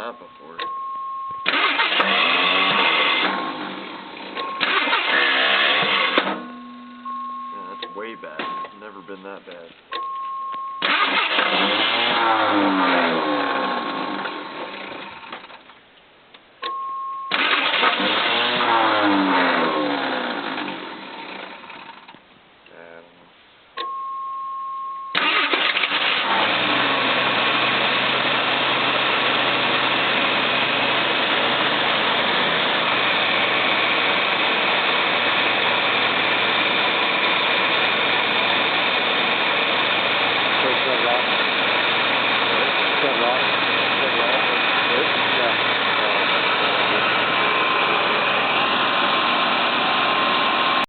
that before. Yeah, that's way bad. It's never been that bad.